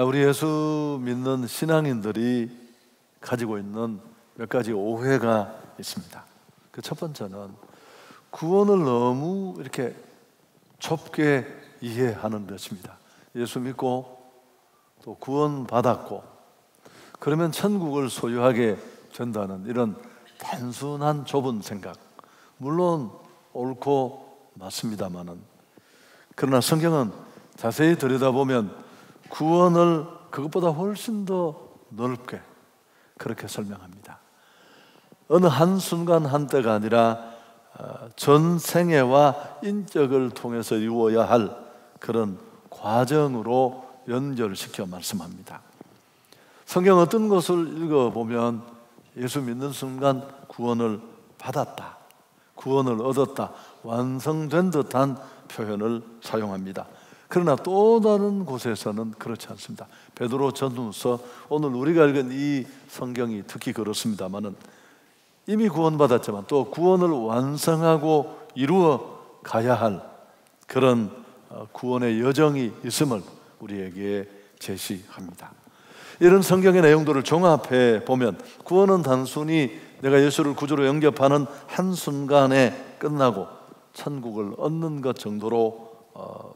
우리 예수 믿는 신앙인들이 가지고 있는 몇 가지 오해가 있습니다. 그 첫 번째는 구원을 너무 이렇게 좁게 이해하는 것입니다. 예수 믿고 또 구원 받았고 그러면 천국을 소유하게 된다는 이런 단순한 좁은 생각, 물론 옳고 맞습니다만은, 그러나 성경은 자세히 들여다보면 구원을 그것보다 훨씬 더 넓게 그렇게 설명합니다. 어느 한순간 한때가 아니라 전생애와 인격을 통해서 이루어야 할 그런 과정으로 연결시켜 말씀합니다. 성경 어떤 것을 읽어보면 예수 믿는 순간 구원을 받았다, 구원을 얻었다, 완성된 듯한 표현을 사용합니다. 그러나 또 다른 곳에서는 그렇지 않습니다. 베드로 전후서, 오늘 우리가 읽은 이 성경이 특히 그렇습니다마는 이미 구원받았지만 또 구원을 완성하고 이루어 가야 할 그런 구원의 여정이 있음을 우리에게 제시합니다. 이런 성경의 내용들을 종합해 보면 구원은 단순히 내가 예수를 구주로 영접하는 한순간에 끝나고 천국을 얻는 것 정도로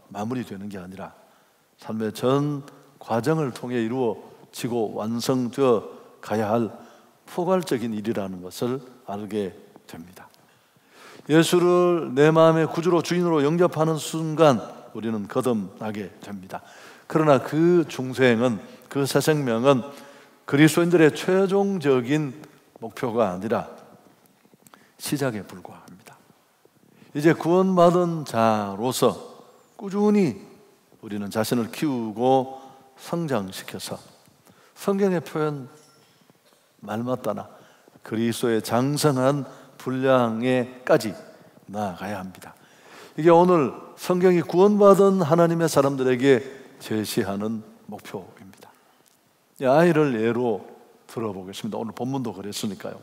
마무리되는 게 아니라 삶의 전 과정을 통해 이루어지고 완성되어 가야 할 포괄적인 일이라는 것을 알게 됩니다. 예수를 내 마음의 구주로 주인으로 영접하는 순간 우리는 거듭나게 됩니다. 그러나 그 중생은, 그 새 생명은 그리스도인들의 최종적인 목표가 아니라 시작에 불과합니다. 이제 구원받은 자로서 꾸준히 우리는 자신을 키우고 성장시켜서 성경의 표현 말맞다나 그리스도의 장성한 분량에까지 나아가야 합니다. 이게 오늘 성경이 구원받은 하나님의 사람들에게 제시하는 목표입니다. 이 아이를 예로 들어보겠습니다. 오늘 본문도 그랬으니까요.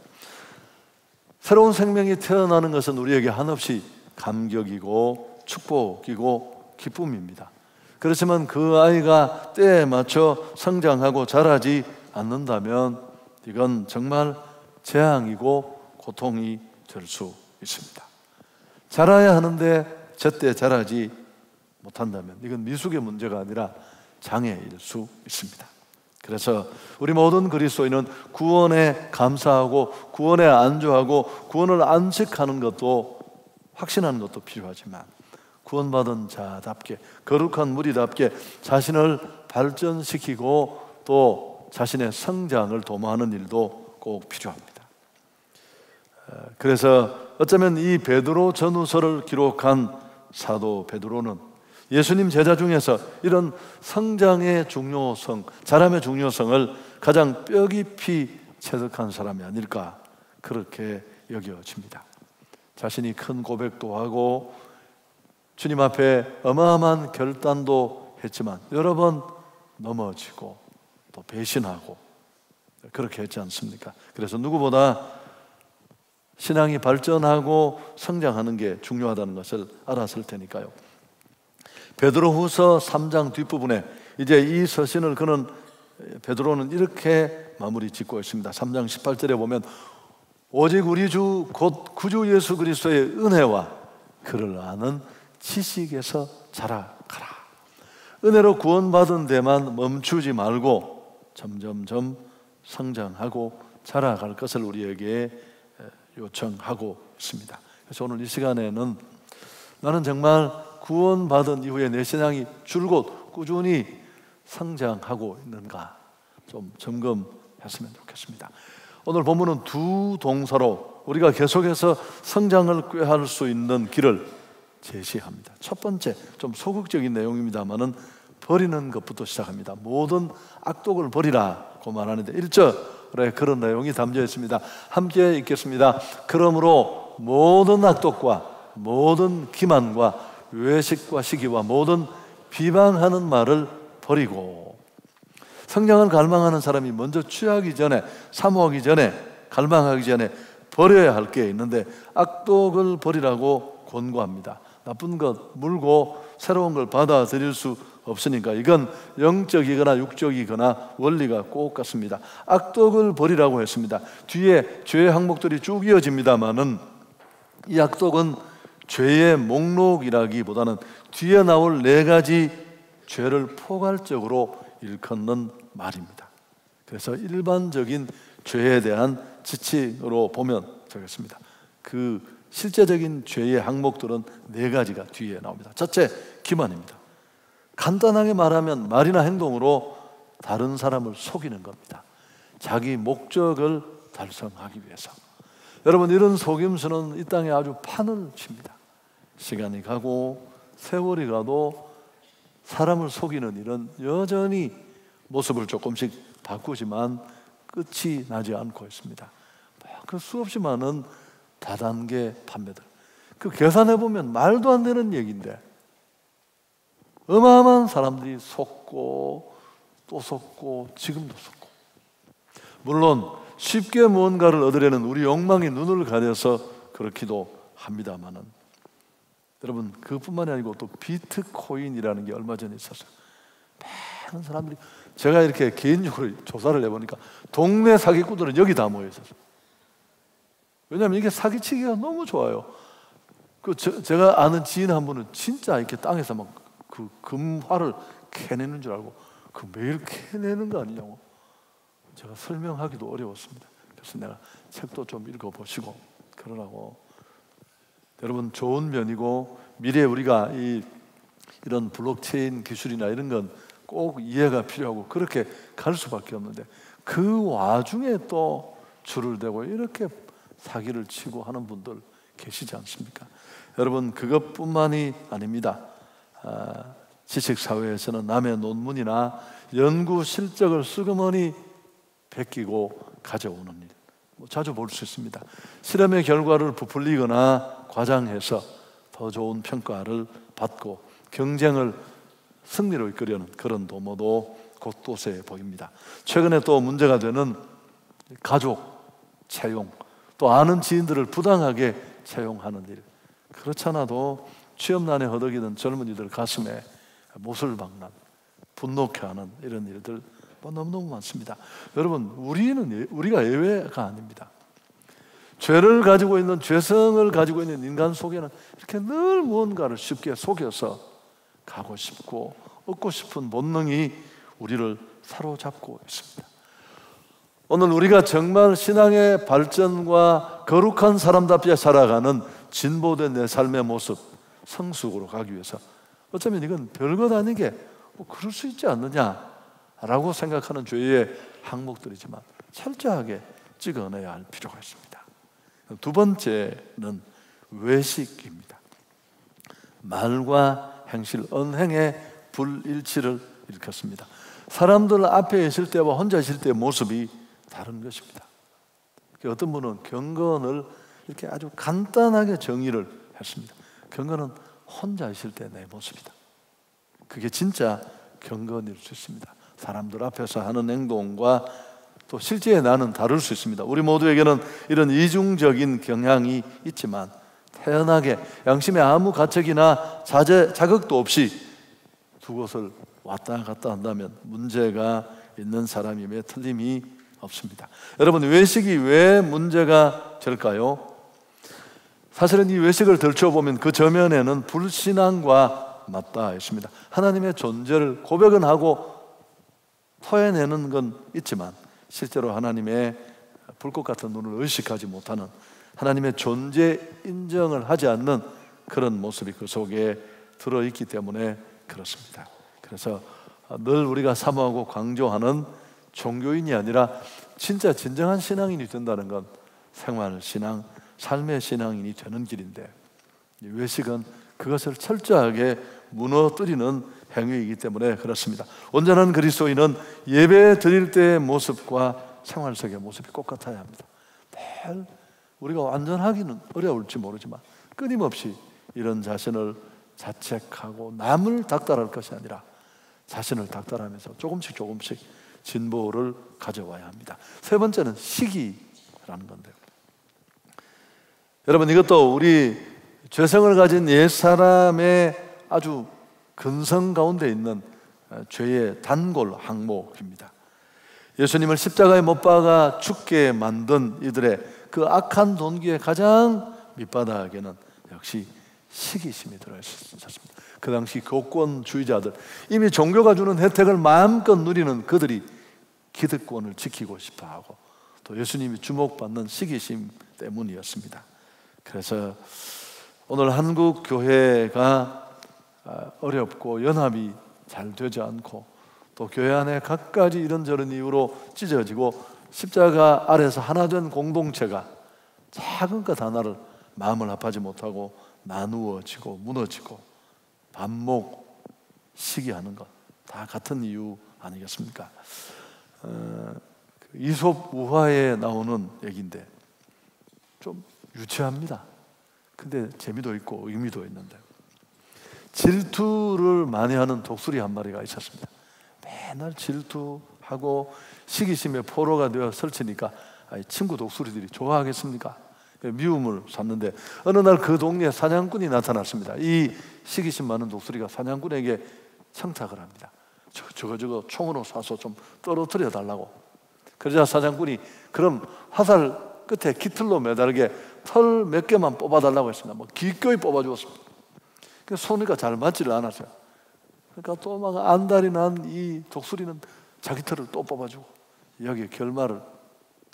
새로운 생명이 태어나는 것은 우리에게 한없이 감격이고 축복이고 기쁨입니다. 그렇지만 그 아이가 때에 맞춰 성장하고 자라지 않는다면 이건 정말 재앙이고 고통이 될 수 있습니다. 자라야 하는데 제때 자라지 못한다면 이건 미숙의 문제가 아니라 장애일 수 있습니다. 그래서 우리 모든 그리스도인은 구원에 감사하고 구원에 안주하고 구원을 안식하는 것도, 확신하는 것도 필요하지만 구원받은 자답게, 거룩한 무리답게 자신을 발전시키고 또 자신의 성장을 도모하는 일도 꼭 필요합니다. 그래서 어쩌면 이 베드로 전후서를 기록한 사도 베드로는 예수님 제자 중에서 이런 성장의 중요성, 자람의 중요성을 가장 뼈 깊이 체득한 사람이 아닐까 그렇게 여겨집니다. 자신이 큰 고백도 하고 주님 앞에 어마어마한 결단도 했지만 여러 번 넘어지고 또 배신하고 그렇게 했지 않습니까? 그래서 누구보다 신앙이 발전하고 성장하는 게 중요하다는 것을 알았을 테니까요. 베드로후서 3장 뒷부분에 이제 이 서신을 베드로는 이렇게 마무리 짓고 있습니다. 3장 18절에 보면 오직 우리 주 곧 구주 예수 그리스도의 은혜와 그를 아는 지식에서 자라가라. 은혜로 구원받은 데만 멈추지 말고 점점점 성장하고 자라갈 것을 우리에게 요청하고 있습니다. 그래서 오늘 이 시간에는 나는 정말 구원받은 이후에 내 신앙이 줄곧 꾸준히 성장하고 있는가 좀 점검했으면 좋겠습니다. 오늘 본문은 두 동사로 우리가 계속해서 성장을 꾀할 수 있는 길을 제시합니다. 첫 번째, 좀 소극적인 내용입니다만은 버리는 것부터 시작합니다. 모든 악독을 버리라고 말하는데 1절에 그런 내용이 담겨 있습니다. 함께 읽겠습니다. 그러므로 모든 악독과 모든 기만과 외식과 시기와 모든 비방하는 말을 버리고, 성장을 갈망하는 사람이 먼저 취하기 전에, 사모하기 전에, 갈망하기 전에 버려야 할 게 있는데 악독을 버리라고 권고합니다. 나쁜 것 물고 새로운 걸 받아들일 수 없으니까 이건 영적이거나 육적이거나 원리가 꼭 같습니다. 악독을 버리라고 했습니다. 뒤에 죄의 항목들이 쭉 이어집니다만은 이 악독은 죄의 목록이라기보다는 뒤에 나올 4가지 죄를 포괄적으로 일컫는 말입니다. 그래서 일반적인 죄에 대한 지칭으로 보면 되겠습니다. 그 실제적인 죄의 항목들은 4가지가 뒤에 나옵니다. 첫째, 기만입니다. 간단하게 말하면 말이나 행동으로 다른 사람을 속이는 겁니다. 자기 목적을 달성하기 위해서. 여러분, 이런 속임수는 이 땅에 아주 판을 칩니다. 시간이 가고 세월이 가도 사람을 속이는 일은 여전히 모습을 조금씩 바꾸지만 끝이 나지 않고 있습니다. 그 수없이 많은 다단계 판매들, 그 계산해보면 말도 안 되는 얘기인데 어마어마한 사람들이 속고 또 속고 지금도 속고. 물론 쉽게 무언가를 얻으려는 우리 욕망이 눈을 가려서 그렇기도 합니다만은, 여러분, 그뿐만이 아니고 또 비트코인이라는 게 얼마 전에 있었어요. 많은 사람들이, 제가 이렇게 개인적으로 조사를 해보니까 동네 사기꾼들은 여기 다 모여 있었어요. 왜냐하면 이게 사기치기가 너무 좋아요. 제가 아는 지인 한 분은 진짜 이렇게 땅에서 막 그 금화를 캐내는 줄 알고 그 매일 캐내는 거 아니냐고 제가 설명하기도 어려웠습니다. 그래서 내가 책도 좀 읽어보시고 그러라고. 여러분, 좋은 면이고 미래에 우리가 이런 블록체인 기술이나 이런 건 꼭 이해가 필요하고 그렇게 갈 수밖에 없는데, 그 와중에 또 줄을 대고 이렇게 사기를 치고 하는 분들 계시지 않습니까? 여러분, 그것뿐만이 아닙니다. 지식사회에서는 남의 논문이나 연구 실적을 슬그머니 베끼고 가져오는 일, 자주 볼 수 있습니다. 실험의 결과를 부풀리거나 과장해서 더 좋은 평가를 받고 경쟁을 승리로 이끌려는 그런 도모도 곳곳에 보입니다. 최근에 또 문제가 되는 가족 채용, 또 아는 지인들을 부당하게 채용하는 일, 그렇잖아도 취업난에 허덕이던 젊은이들 가슴에 못을 박는, 분노케 하는 이런 일들 너무너무 많습니다. 여러분, 우리가 예외가 아닙니다. 죄를 가지고 있는, 죄성을 가지고 있는 인간 속에는 이렇게 늘 무언가를 쉽게 속여서 가고 싶고 얻고 싶은 본능이 우리를 사로잡고 있습니다. 오늘 우리가 정말 신앙의 발전과 거룩한 사람답게 살아가는 진보된 내 삶의 모습, 성숙으로 가기 위해서 어쩌면 이건 별것 아니게 그럴 수 있지 않느냐라고 생각하는 죄의 항목들이지만 철저하게 찍어내야 할 필요가 있습니다. 두 번째는 외식입니다. 말과 행실, 언행의 불일치를 일컫습니다. 사람들 앞에 있을 때와 혼자 있을 때의 모습이 다른 것입니다. 어떤 분은 경건을 이렇게 아주 간단하게 정의를 했습니다. 경건은 혼자 있을 때 내 모습이다. 그게 진짜 경건일 수 있습니다. 사람들 앞에서 하는 행동과 또 실제의 나는 다를 수 있습니다. 우리 모두에게는 이런 이중적인 경향이 있지만 태연하게 양심에 아무 가책이나 자극도 없이 두 곳을 왔다 갔다 한다면 문제가 있는 사람임에 틀림이 없습니다. 여러분, 외식이 왜 문제가 될까요? 사실은 이 외식을 들춰보면 그 저면에는 불신앙과 맞닿아 있습니다. 하나님의 존재를 고백은 하고 토해내는 건 있지만 실제로 하나님의 불꽃 같은 눈을 의식하지 못하는, 하나님의 존재 인정을 하지 않는 그런 모습이 그 속에 들어있기 때문에 그렇습니다. 그래서 늘 우리가 사모하고 강조하는 종교인이 아니라 진짜 진정한 신앙인이 된다는 건 생활신앙, 삶의 신앙인이 되는 길인데, 외식은 그것을 철저하게 무너뜨리는 행위이기 때문에 그렇습니다. 온전한 그리스도인은 예배 드릴 때의 모습과 생활 속의 모습이 똑같아야 합니다. 매일 우리가 완전하기는 어려울지 모르지만 끊임없이 이런 자신을 자책하고 남을 닥달할 것이 아니라 자신을 닥달하면서 조금씩 진보를 가져와야 합니다. 세 번째는 시기라는 건데요. 여러분, 이것도 우리 죄성을 가진 옛사람의 아주 근성 가운데 있는 죄의 단골 항목입니다. 예수님을 십자가에 못 박아 죽게 만든 이들의 그 악한 동기의 가장 밑바닥에는 역시 시기심이 들어있었습니다. 그 당시 교권주의자들, 이미 종교가 주는 혜택을 마음껏 누리는 그들이 기득권을 지키고 싶어하고 또 예수님이 주목받는 시기심 때문이었습니다. 그래서 오늘 한국 교회가 어렵고 연합이 잘 되지 않고 또 교회 안에 갖가지 이런저런 이유로 찢어지고 십자가 아래서 하나 된 공동체가 작은 것 하나를 마음을 합하지 못하고 나누어지고 무너지고 반목 시기하는 것 다 같은 이유 아니겠습니까? 이솝 우화에 나오는 얘기인데 좀 유치합니다. 근데 재미도 있고 의미도 있는데, 질투를 많이 하는 독수리 한 마리가 있었습니다. 맨날 질투하고 시기심에 포로가 되어 설치니까 친구 독수리들이 좋아하겠습니까? 미움을 샀는데 어느 날 그 동네에 사냥꾼이 나타났습니다. 이 시기심 많은 독수리가 사냥꾼에게 청탁을 합니다. 저거 총으로 쏴서 좀 떨어뜨려 달라고. 그러자 사냥꾼이 그럼 화살 끝에 깃털로 매달게 털 몇 개만 뽑아달라고 했습니다. 기꺼이 뽑아주었습니다. 손이가 잘 맞지를 않았어요. 그러니까 또 막 안달이 난 이 독수리는 자기 털을 또 뽑아주고, 여기 결말을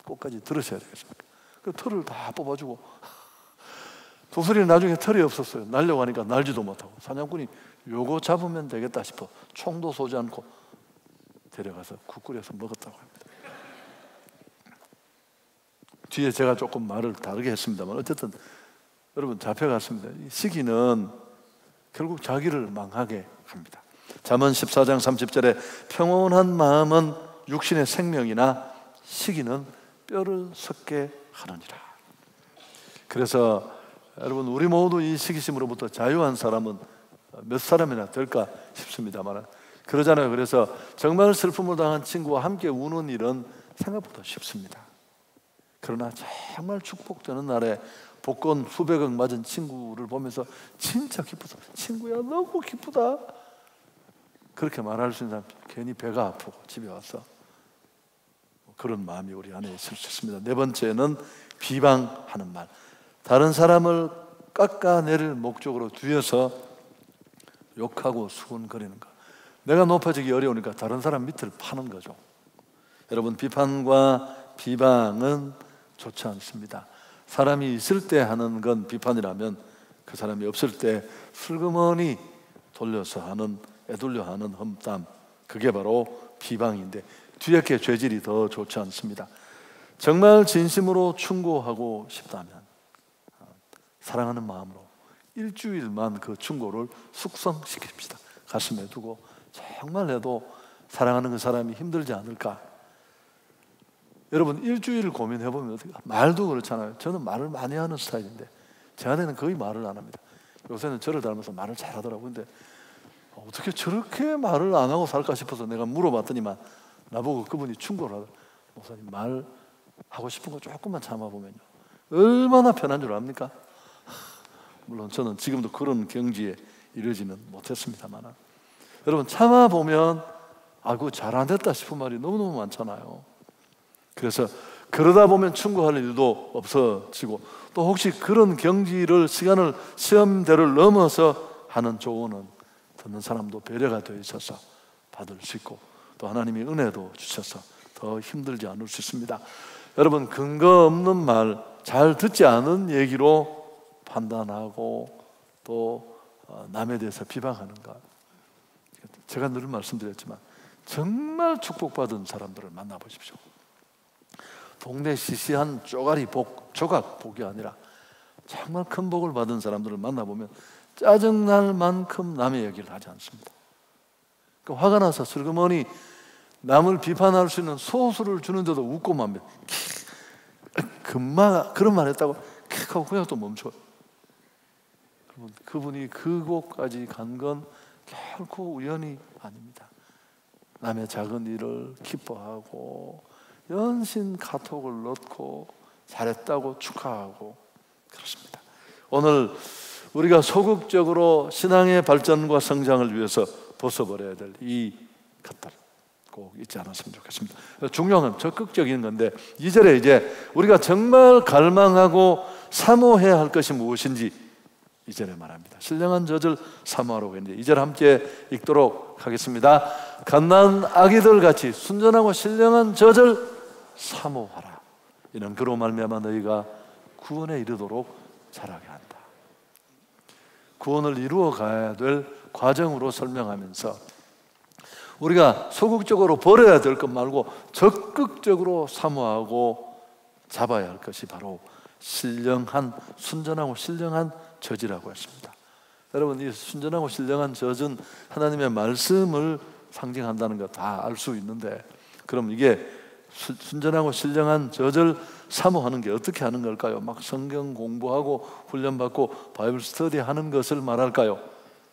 끝까지 들으셔야 되겠습니다. 그 털을 다 뽑아주고 독수리는 나중에 털이 없었어요. 날려고 하니까 날지도 못하고 사냥꾼이 요거 잡으면 되겠다 싶어 총도 쏘지 않고 데려가서 국 끓여서 먹었다고 합니다. 뒤에 제가 조금 말을 다르게 했습니다만 어쨌든 여러분 잡혀갔습니다. 이 시기는 결국 자기를 망하게 합니다. 잠언 14장 30절에 평온한 마음은 육신의 생명이나 시기는 뼈를 썩게 하느니라. 그래서 여러분 우리 모두 이 시기심으로부터 자유한 사람은 몇 사람이나 될까 싶습니다만 그러잖아요. 그래서 정말 슬픔을 당한 친구와 함께 우는 일은 생각보다 쉽습니다. 그러나 정말 축복되는 날에 복권 수백억 맞은 친구를 보면서 진짜 기쁘다, 친구야 너무 기쁘다, 그렇게 말할 수 있는 사람 괜히 배가 아프고 집에 와서 그런 마음이 우리 안에 있을 수 있습니다. 네 번째는 비방하는 말. 다른 사람을 깎아내릴 목적으로 뒤에서 욕하고 수군거리는 것. 내가 높아지기 어려우니까 다른 사람 밑을 파는 거죠. 여러분, 비판과 비방은 좋지 않습니다. 사람이 있을 때 하는 건 비판이라면 그 사람이 없을 때 슬그머니 돌려서 하는, 애돌려 하는 험담, 그게 바로 비방인데 뒤에 게 죄질이 더 좋지 않습니다. 정말 진심으로 충고하고 싶다면 사랑하는 마음으로 일주일만 그 충고를 숙성시킵시다. 가슴에 두고 정말 해도 사랑하는 그 사람이 힘들지 않을까. 여러분 일주일 고민해보면 어떻게, 말도 그렇잖아요. 저는 말을 많이 하는 스타일인데 제 아내는 거의 말을 안 합니다. 요새는 저를 닮아서 말을 잘하더라고요. 근데 어떻게 저렇게 말을 안 하고 살까 싶어서 내가 물어봤더니만 나보고 그분이 충고를 하더라고요. 목사님 말 하고 싶은 거 조금만 참아보면요 얼마나 편한 줄 압니까? 물론 저는 지금도 그런 경지에 이르지는 못했습니다만 여러분 참아보면 그거 잘 안 됐다 싶은 말이 너무너무 많잖아요. 그래서 그러다 보면 충고할 일도 없어지고 또 혹시 그런 경지를 시간을 시험대를 넘어서 하는 조언은 듣는 사람도 배려가 되어 있어서 받을 수 있고 또 하나님이 은혜도 주셔서 더 힘들지 않을 수 있습니다. 여러분 근거 없는 말, 잘 듣지 않은 얘기로 판단하고 또 남에 대해서 비방하는 것, 제가 늘 말씀드렸지만 정말 축복받은 사람들을 만나보십시오. 동네 시시한 쪼가리 복, 조각 복이 아니라 정말 큰 복을 받은 사람들을 만나보면 짜증날 만큼 남의 얘기를 하지 않습니다. 그러니까 화가 나서 슬그머니 남을 비판할 수 있는 소수를 주는데도 웃고만 금방 그런 말 했다고 킥 하고 그냥 또 멈춰요. 그분이 그곳까지 간 건 결코 우연이 아닙니다. 남의 작은 일을 기뻐하고 연신 카톡을 넣고 잘했다고 축하하고 그렇습니다. 오늘 우리가 소극적으로 신앙의 발전과 성장을 위해서 벗어버려야 될 이 것들 꼭 잊지 않았으면 좋겠습니다. 중요한 건 적극적인 건데 2절에 이제 우리가 정말 갈망하고 사모해야 할 것이 무엇인지 2절에 말합니다. 신령한 젖을 사모하라고 했는데 2절 함께 읽도록 하겠습니다. 갓난 아기들 같이 순전하고 신령한 젖을 사모하라. 이는 그로 말미암아 너희가 구원에 이르도록 자라게 한다. 구원을 이루어 가야 될 과정으로 설명하면서 우리가 소극적으로 버려야 될 것 말고 적극적으로 사모하고 잡아야 할 것이 바로 신령한, 순전하고 신령한 젖이라고 했습니다. 여러분, 이 순전하고 신령한 젖은 하나님의 말씀을 상징한다는 거 다 알 수 있는데, 그럼 이게 순전하고 신령한 젖을 사모하는 게 어떻게 하는 걸까요? 막 성경 공부하고 훈련받고 바이블 스터디 하는 것을 말할까요?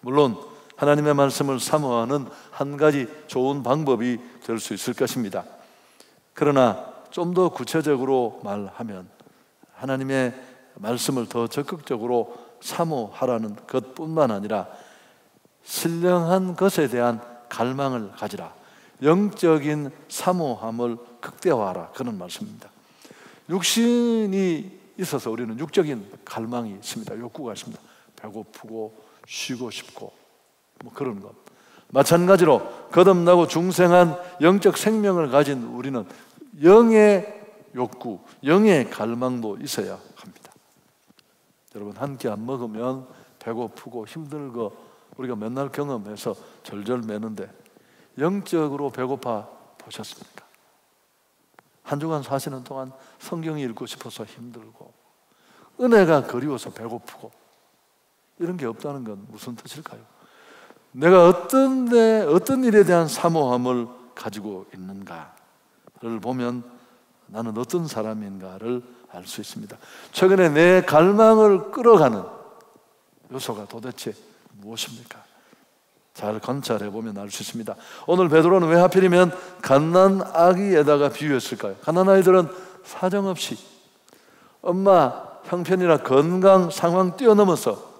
물론 하나님의 말씀을 사모하는 한 가지 좋은 방법이 될 수 있을 것입니다. 그러나 좀 더 구체적으로 말하면 하나님의 말씀을 더 적극적으로 사모하라는 것뿐만 아니라 신령한 것에 대한 갈망을 가지라, 영적인 사모함을 극대화하라, 그런 말씀입니다. 육신이 있어서 우리는 육적인 갈망이 있습니다. 욕구가 있습니다. 배고프고 쉬고 싶고 뭐 그런 것. 마찬가지로 거듭나고 중생한 영적 생명을 가진 우리는 영의 욕구, 영의 갈망도 있어야 합니다. 여러분, 한 끼 안 먹으면 배고프고 힘들고 우리가 맨날 경험해서 절절 매는데 영적으로 배고파 보셨습니까? 한 주간 사시는 동안 성경 읽고 싶어서 힘들고 은혜가 그리워서 배고프고 이런 게 없다는 건 무슨 뜻일까요? 내가 어떤 일에 대한 사모함을 가지고 있는가를 보면 나는 어떤 사람인가를 알 수 있습니다. 최근에 내 갈망을 끌어가는 요소가 도대체 무엇입니까? 잘 관찰해 보면 알 수 있습니다. 오늘 베드로는 왜 하필이면 갓난 아기에다가 비유했을까요? 갓난 아이들은 사정없이 엄마 형편이나 건강 상황 뛰어넘어서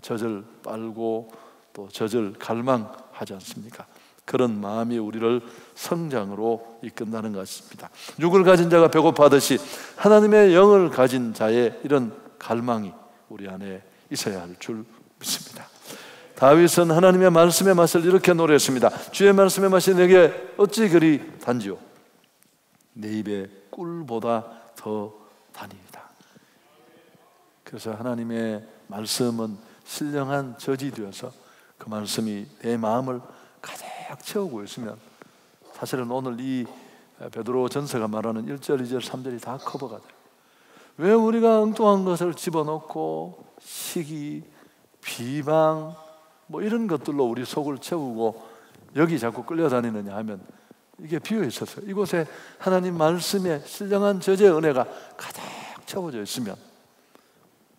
젖을 빨고 또 젖을 갈망하지 않습니까? 그런 마음이 우리를 성장으로 이끈다는 것입니다. 육을 가진 자가 배고파하듯이 하나님의 영을 가진 자의 이런 갈망이 우리 안에 있어야 할 줄 믿습니다. 다윗은 하나님의 말씀의 맛을 이렇게 노래했습니다. 주의 말씀의 맛이 내게 어찌 그리 단지요, 내 입에 꿀보다 더 다니이다. 그래서 하나님의 말씀은 신령한 젖이 되어서 그 말씀이 내 마음을 가득 채우고 있으면 사실은 오늘 이 베드로 전서가 말하는 1절, 2절, 3절이 다 커버가 돼요. 왜 우리가 엉뚱한 것을 집어넣고 시기, 비방 뭐 이런 것들로 우리 속을 채우고 여기 자꾸 끌려다니느냐 하면 이게 비어 있어서 이곳에 하나님 말씀의 신령한 젖의 은혜가 가득 채워져 있으면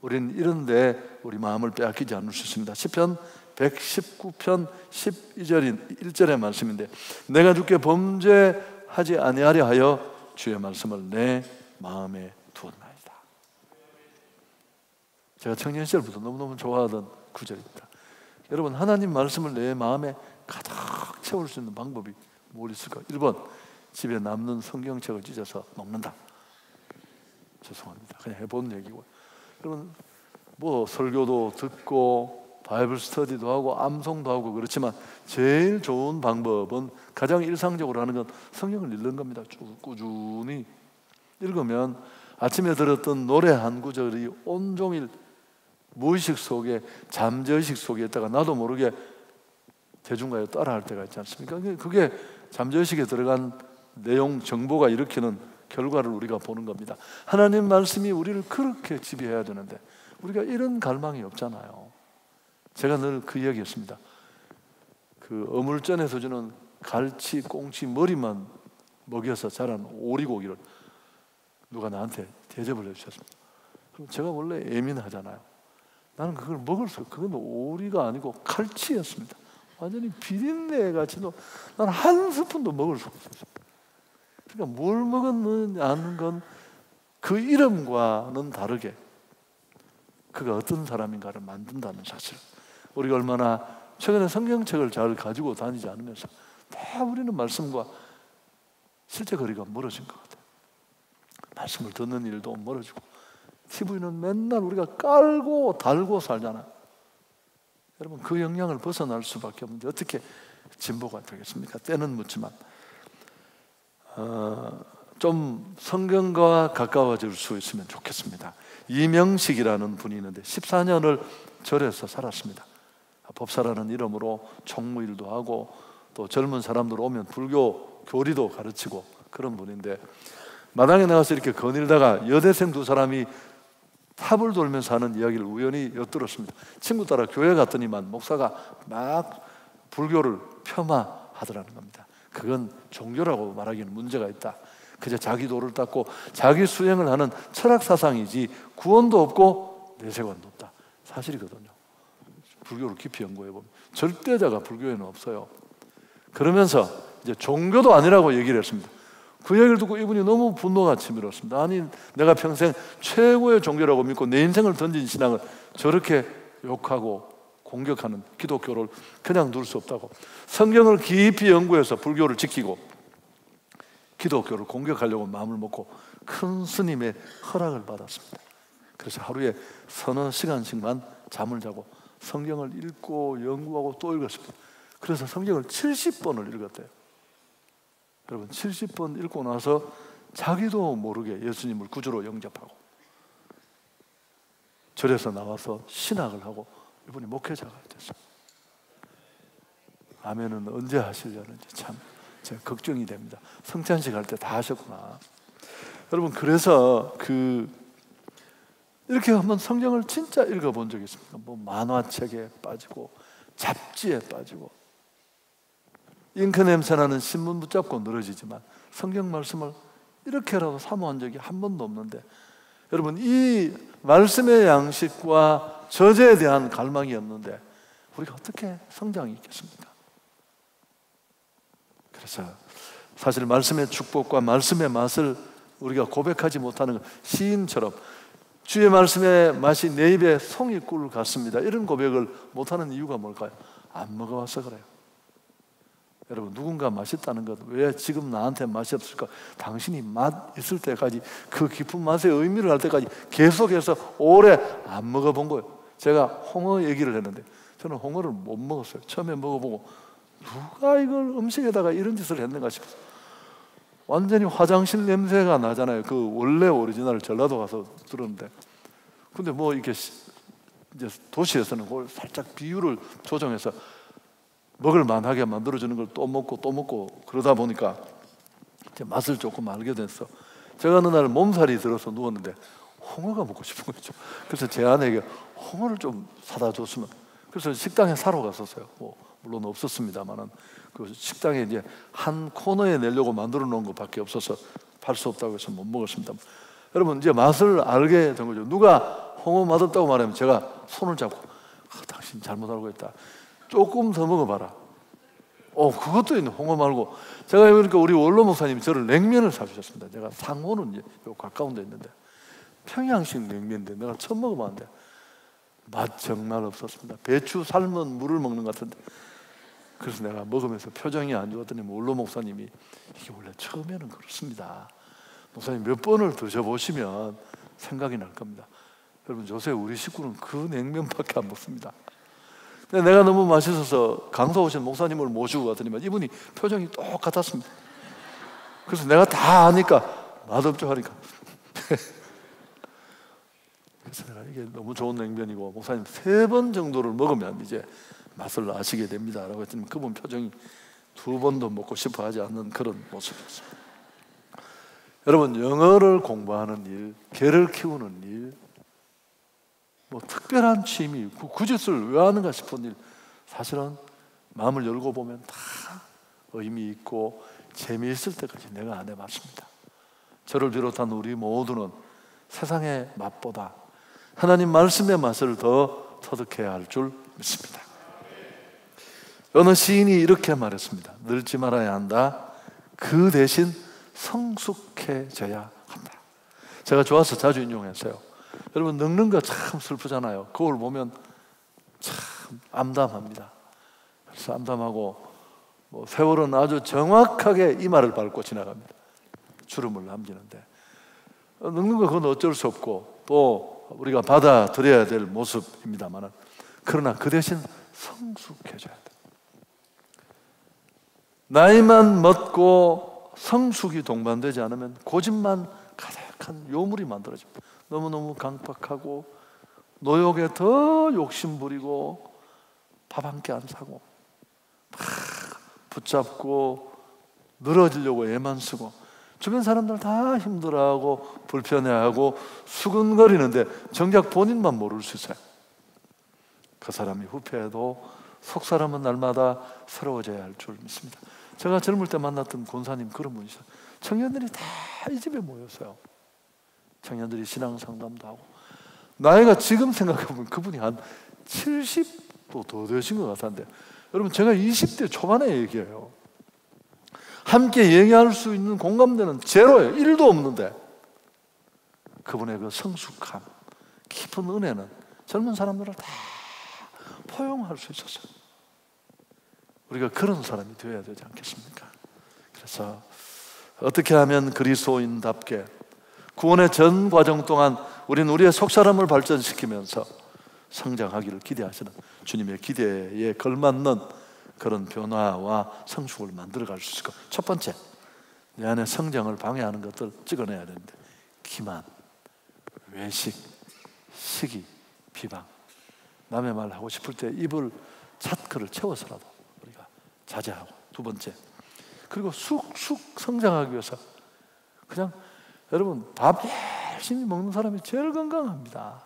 우리는 이런데 우리 마음을 빼앗기지 않을 수 있습니다. 시편 119편 12절인 1절의 말씀인데, 내가 주께 범죄하지 아니하려 하여 주의 말씀을 내 마음에 두었나이다. 제가 청년 시절부터 너무너무 좋아하던 구절입니다. 여러분, 하나님 말씀을 내 마음에 가득 채울 수 있는 방법이 뭘 있을까? 1번, 집에 남는 성경책을 찢어서 먹는다. 죄송합니다. 그냥 해본 얘기고. 여러분, 뭐 설교도 듣고 바이블 스터디도 하고 암송도 하고 그렇지만 제일 좋은 방법은 가장 일상적으로 하는 건 성경을 읽는 겁니다. 쭉 꾸준히 읽으면 아침에 들었던 노래 한 구절이 온종일 무의식 속에, 잠재의식 속에 있다가 나도 모르게 대중가요 따라할 때가 있지 않습니까? 그게 잠재의식에 들어간 내용, 정보가 일으키는 결과를 우리가 보는 겁니다. 하나님 말씀이 우리를 그렇게 지배해야 되는데 우리가 이런 갈망이 없잖아요. 제가 늘 그 이야기했습니다. 그 어물전에서 주는 갈치, 꽁치 머리만 먹여서 자란 오리고기를 누가 나한테 대접을 해주셨습니다. 그럼 제가 원래 예민하잖아요. 나는 그걸 먹을 수, 그건 오리가 아니고 칼치였습니다. 완전히 비린내같이 난 한 스푼도 먹을 수 없었어요. 그러니까 뭘 먹었느냐는 건 그 이름과는 다르게 그가 어떤 사람인가를 만든다는 사실. 우리가 얼마나 최근에 성경책을 잘 가지고 다니지 않으면서 다 우리는 말씀과 실제 거리가 멀어진 것 같아요. 말씀을 듣는 일도 멀어지고 TV는 맨날 우리가 깔고 달고 살잖아요. 여러분, 그 영향을 벗어날 수밖에 없는데 어떻게 진보가 되겠습니까? 때는 묻지만 좀 성경과 가까워질 수 있으면 좋겠습니다. 이명식이라는 분이 있는데 14년을 절에서 살았습니다. 법사라는 이름으로 총무일도 하고 또 젊은 사람들 오면 불교 교리도 가르치고 그런 분인데, 마당에 나가서 이렇게 거닐다가 여대생 두 사람이 탑을 돌면서 하는 이야기를 우연히 엿들었습니다. 친구 따라 교회 갔더니만 목사가 막 불교를 폄하하더라는 겁니다. 그건 종교라고 말하기는 문제가 있다. 그저 자기 도를 닦고 자기 수행을 하는 철학 사상이지 구원도 없고 내세관도 없다. 사실이거든요. 불교를 깊이 연구해 보면 절대자가 불교에는 없어요. 그러면서 이제 종교도 아니라고 얘기를 했습니다. 그 얘기를 듣고 이분이 너무 분노가 치밀었습니다. 아니, 내가 평생 최고의 종교라고 믿고 내 인생을 던진 신앙을 저렇게 욕하고 공격하는 기독교를 그냥 둘 수 없다고, 성경을 깊이 연구해서 불교를 지키고 기독교를 공격하려고 마음을 먹고 큰 스님의 허락을 받았습니다. 그래서 하루에 서너 시간씩만 잠을 자고 성경을 읽고 연구하고 또 읽었습니다. 그래서 성경을 70번을 읽었대요. 여러분, 70번 읽고 나서 자기도 모르게 예수님을 구주로 영접하고 절에서 나와서 신학을 하고 이분이 목회자가 됐어요. 아멘은 언제 하시려는지 참 제가 걱정이 됩니다. 성찬식 할 때 다 하셨구나. 여러분, 그래서 이렇게 한번 성경을 진짜 읽어본 적이 있습니다. 뭐 만화책에 빠지고 잡지에 빠지고 잉크 냄새나는 신문 붙잡고 늘어지지만 성경 말씀을 이렇게라도 사모한 적이 한 번도 없는데, 여러분, 이 말씀의 양식과 저제에 대한 갈망이 없는데 우리가 어떻게 성장이 있겠습니까? 그래서 사실 말씀의 축복과 말씀의 맛을 우리가 고백하지 못하는, 시인처럼 주의 말씀의 맛이 내 입에 송이 꿀 같습니다, 이런 고백을 못하는 이유가 뭘까요? 안 먹어와서 그래요. 여러분, 누군가 맛있다는 것, 왜 지금 나한테 맛이 없을까? 당신이 맛 있을 때까지, 그 깊은 맛의 의미를 알 때까지 계속해서 오래 안 먹어본 거예요. 제가 홍어 얘기를 했는데 저는 홍어를 못 먹었어요. 처음에 먹어보고 누가 이걸 음식에다가 이런 짓을 했는가 싶어서, 완전히 화장실 냄새가 나잖아요. 그 원래 오리지널 전라도 가서 들었는데, 근데 뭐 이렇게 이제 도시에서는 그걸 살짝 비율을 조정해서 먹을 만하게 만들어주는 걸 또 먹고 또 먹고 그러다 보니까 이제 맛을 조금 알게 됐어. 제가 어느 날 몸살이 들어서 누웠는데 홍어가 먹고 싶은 거죠. 그래서 제 아내에게 홍어를 좀 사다 줬으면, 그래서 식당에 사러 갔었어요. 뭐 물론 없었습니다만은 그 식당에 이제 한 코너에 내려고 만들어 놓은 것밖에 없어서 팔 수 없다고 해서 못 먹었습니다. 여러분, 이제 맛을 알게 된 거죠. 누가 홍어 맛없다고 말하면 제가 손을 잡고 당신 잘못 알고 있다, 조금 더 먹어봐라. 그것도 있네, 홍어 말고. 제가 그러니까 우리 원로 목사님이 저를 냉면을 사주셨습니다. 제가 상호는 이제 요 가까운 데 있는데 평양식 냉면인데 내가 처음 먹어봤는데 맛 정말 없었습니다. 배추 삶은 물을 먹는 것 같은데. 그래서 내가 먹으면서 표정이 안 좋았더니 원로 목사님이, 이게 원래 처음에는 그렇습니다, 목사님 몇 번을 드셔보시면 생각이 날 겁니다. 여러분, 요새 우리 식구는 그 냉면밖에 안 먹습니다. 근데 내가 너무 맛있어서 강서 오신 목사님을 모시고 갔더니만 이분이 표정이 똑같았습니다. 그래서 내가 다 아니까 맛없죠 하니까 그래서 내가 이게 너무 좋은 냉면이고 목사님 3번 정도를 먹으면 이제 맛을 아시게 됩니다 라고 했더니 그분 표정이 2번도 먹고 싶어 하지 않는 그런 모습이었습니다. 여러분, 영어를 공부하는 일, 개를 키우는 일, 뭐 특별한 취미, 그 짓을 왜 하는가 싶은 일, 사실은 마음을 열고 보면 다 의미 있고 재미있을 때까지 내가 안 해봤습니다. 저를 비롯한 우리 모두는 세상의 맛보다 하나님 말씀의 맛을 더 터득해야 할 줄 믿습니다. 어느 시인이 이렇게 말했습니다. 늙지 말아야 한다. 그 대신 성숙해져야 한다. 제가 좋아서 자주 인용했어요. 여러분, 늙는 거 참 슬프잖아요. 거울 보면 참 암담합니다. 쌈담하고 세월은 아주 정확하게 이마를 밟고 지나갑니다. 주름을 남기는데 늙는 거 그건 어쩔 수 없고 또 우리가 받아들여야 될 모습입니다만, 그러나 그 대신 성숙해져야 돼. 나이만 먹고 성숙이 동반되지 않으면 고집만 가득한 요물이 만들어집니다. 너무너무 강박하고 노역에 더 욕심부리고 밥 한 끼 안 사고 막 붙잡고 늘어지려고 애만 쓰고 주변 사람들 다 힘들어하고 불편해하고 수근거리는데 정작 본인만 모를 수 있어요. 그 사람이 후패해도 속 사람은 날마다 새로워져야 할 줄 믿습니다. 제가 젊을 때 만났던 권사님 그런 분이셨어요. 청년들이 다 이 집에 모였어요. 청년들이 신앙 상담도 하고, 나이가 지금 생각해보면 그분이 한 70도 더 되신 것 같은데, 여러분 제가 20대 초반에 얘기해요. 함께 얘기할 수 있는 공감대는 제로예요. 1도 없는데 그분의 그 성숙함, 깊은 은혜는 젊은 사람들을 다 포용할 수 있었어요. 우리가 그런 사람이 되어야 되지 않겠습니까? 그래서 어떻게 하면 그리스도인답게 구원의 전 과정 동안 우리는 우리의 속사람을 발전시키면서 성장하기를 기대하시는 주님의 기대에 걸맞는 그런 변화와 성숙을 만들어갈 수 있을까? 첫 번째, 내 안에 성장을 방해하는 것들 찍어내야 되는데, 기만, 외식, 시기, 비방, 남의 말 하고 싶을 때 입을 찻글을 채워서라도 우리가 자제하고. 두 번째, 그리고 쑥쑥 성장하기 위해서 그냥 여러분 밥 열심히 먹는 사람이 제일 건강합니다.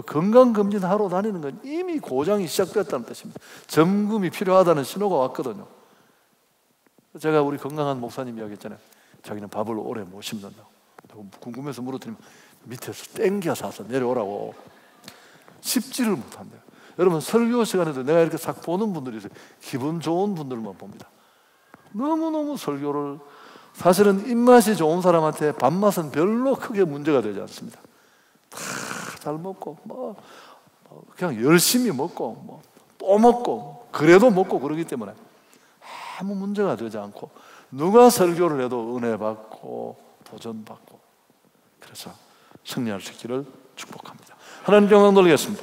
건강검진 하러 다니는 건 이미 고장이 시작됐다는 뜻입니다. 점검이 필요하다는 신호가 왔거든요. 제가 우리 건강한 목사님 이야기했잖아요. 자기는 밥을 오래 못 씹는다고. 궁금해서 물어드리면 밑에서 땡겨 사서 내려오라고. 씹지를 못한대요. 여러분 설교 시간에도 내가 이렇게 싹 보는 분들이 있어요. 기분 좋은 분들만 봅니다. 너무너무 설교를, 사실은 입맛이 좋은 사람한테 밥맛은 별로 크게 문제가 되지 않습니다. 다 잘 먹고 그냥 열심히 먹고 또 먹고 그래도 먹고 그러기 때문에 아무 문제가 되지 않고, 누가 설교를 해도 은혜 받고 도전 받고, 그래서 승리할 수 있기를 축복합니다. 하나님 영광 돌리겠습니다.